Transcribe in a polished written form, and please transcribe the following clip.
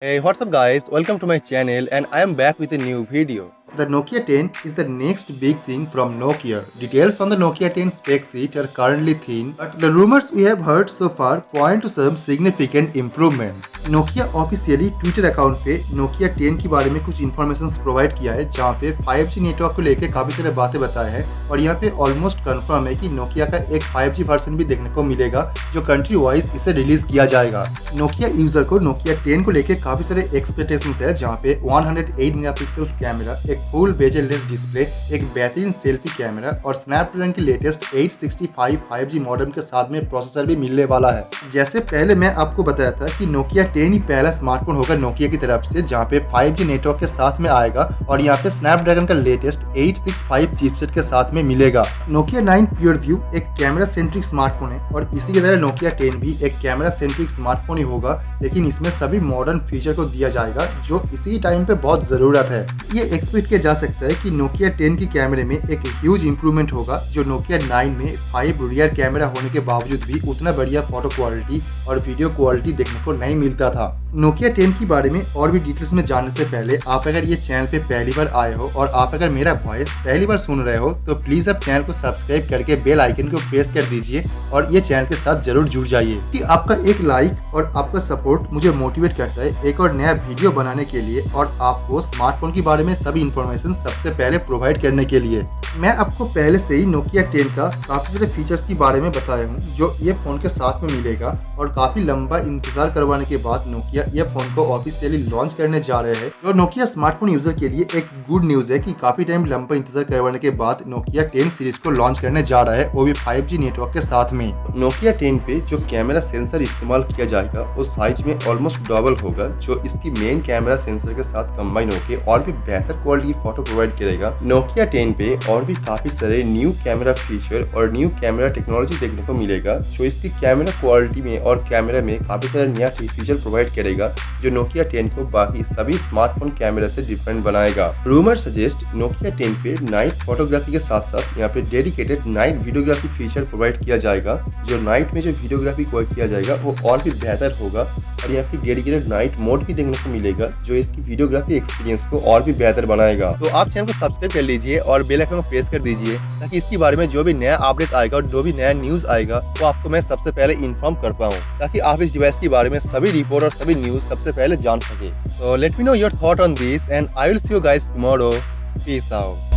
Hey, what's up guys? Welcome to my channel and I am back with a new video. The Nokia 10 is the next big thing from Nokia. Details on the Nokia 10 spec sheet are currently thin, but the rumors we have heard so far point to some significant improvement. Nokia officially Twitter account पे Nokia 10 के बारे में कुछ information provide किया है, जहाँ पे 5G network को लेके काफी सारे बातें बताए हैं और यहाँ पे ऑलमोस्ट कंफर्म है कि Nokia का एक 5G वर्जन भी देखने को मिलेगा जो कंट्री वाइज इसे रिलीज किया जाएगा। Nokia यूजर को Nokia 10 को लेके काफी सारे एक्सपेक्टेशंस है, जहाँ पे 108 मेगापिक्सल्स कैमरा, एक फुल बेजल लेंस डिस्प्ले, एक बेहतरीन सेल्फी कैमरा और स्नैपड्रैगन की लेटेस्ट 865 5G मॉडेम के साथ में प्रोसेसर भी मिलने वाला है। जैसे पहले मैं आपको बताया था कि Nokia 10 ही पहला स्मार्टफोन होगा Nokia की तरफ से जहाँ पे 5G नेटवर्क के साथ में आएगा और यहाँ पे स्नैपड्रैगन का लेटेस्ट 865 चिपसेट के साथ में मिलेगा। Nokia 9 प्योर व्यू एक कैमरा सेंट्रिक स्मार्टफोन है और इसी की तरह Nokia 10 भी एक कैमरा सेंट्रिक स्मार्टफोन ही होगा, लेकिन इसमें सभी मॉडर्न फीचर को दिया जाएगा जो इसी टाइम पे बहुत जरूरत है। ये एक्सपेक्ट किया जा सकता है कि Nokia 10 की कैमरे में एक ह्यूज इंप्रूवमेंट होगा जो Nokia 9 में 5 रियर कैमरा होने के बावजूद भी उतना बढ़िया फोटो क्वालिटी और वीडियो क्वालिटी देखने को नहीं मिलता था। Nokia 10 के बारे में और भी डिटेल्स में जानने से पहले आप अगर ये चैनल पे पहली बार आए हो और आप अगर मेरा वॉइस पहली बार सुन रहे हो तो प्लीज आप चैनल को सब्सक्राइब करके बेल आइकन को प्रेस कर दीजिए और ये चैनल के साथ जरूर जुड़ जाइए कि आपका एक लाइक और आपका सपोर्ट मुझे मोटिवेट करता है एक और नया वीडियो बनाने के लिए और आपको स्मार्टफोन के बारे में सभी इन्फॉर्मेशन सबसे पहले प्रोवाइड करने के लिए। मैं आपको पहले से ही Nokia 10 का काफी सारे फीचर्स के बारे में बताया हूँ जो ये फोन के साथ में मिलेगा और काफी लंबा इंतजार करवाने के बाद Nokia ये फोन को ऑफिशियली लॉन्च करने जा रहे हैं। जो Nokia स्मार्टफोन यूजर के लिए एक गुड न्यूज है कि काफी टाइम लंबा इंतजार करवाने के बाद Nokia 10 सीरीज को लॉन्च करने जा रहा है, वो भी 5G नेटवर्क के साथ में। Nokia 10 पे जो कैमरा सेंसर इस्तेमाल किया जाएगा वो साइज में ऑलमोस्ट डबल होगा, जो इसकी मेन कैमरा सेंसर के साथ कंबाइन होकर और भी बेहतर क्वालिटी की फोटो प्रोवाइड करेगा। Nokia 10 पे और भी काफी सारे न्यू कैमरा फीचर और न्यू कैमरा टेक्नोलॉजी देखने को मिलेगा जो इसकी कैमरा क्वालिटी में और कैमरा में काफी सारे नया फीचर प्रोवाइड करेगा जो Nokia 10 को बाकी सभी स्मार्टफोन कैमरा से डिफरेंट बनाएगा। रूमर सजेस्ट Nokia 10 पे नाइट फोटोग्राफी के साथ साथ यहाँ पे dedicated night videography feature provide किया जाएगा, जो नाइट में जो वीडियोग्राफी किया जाएगा वो और भी बेहतर होगा और यहाँ पे डेडिकेटेड नाइट मोड भी देखने को मिलेगा जो इसकी वीडियोग्राफी एक्सपीरियंस को और भी बेहतर बनाएगा। तो आप चैनल को सब्सक्राइब कर लीजिए और बेल आइकन को प्रेस कर दीजिए ताकि इसके बारे में जो भी नया अपडेट आएगा और जो भी नया न्यूज आएगा वो आपको मैं सबसे पहले इन्फॉर्म कर पाऊँ, ताकि आप इस डिवाइस के बारे में सभी रिपोर्ट और सभी न्यूज सबसे पहले जान सके। So let me know your thought on this and I will see you guys tomorrow. Peace out.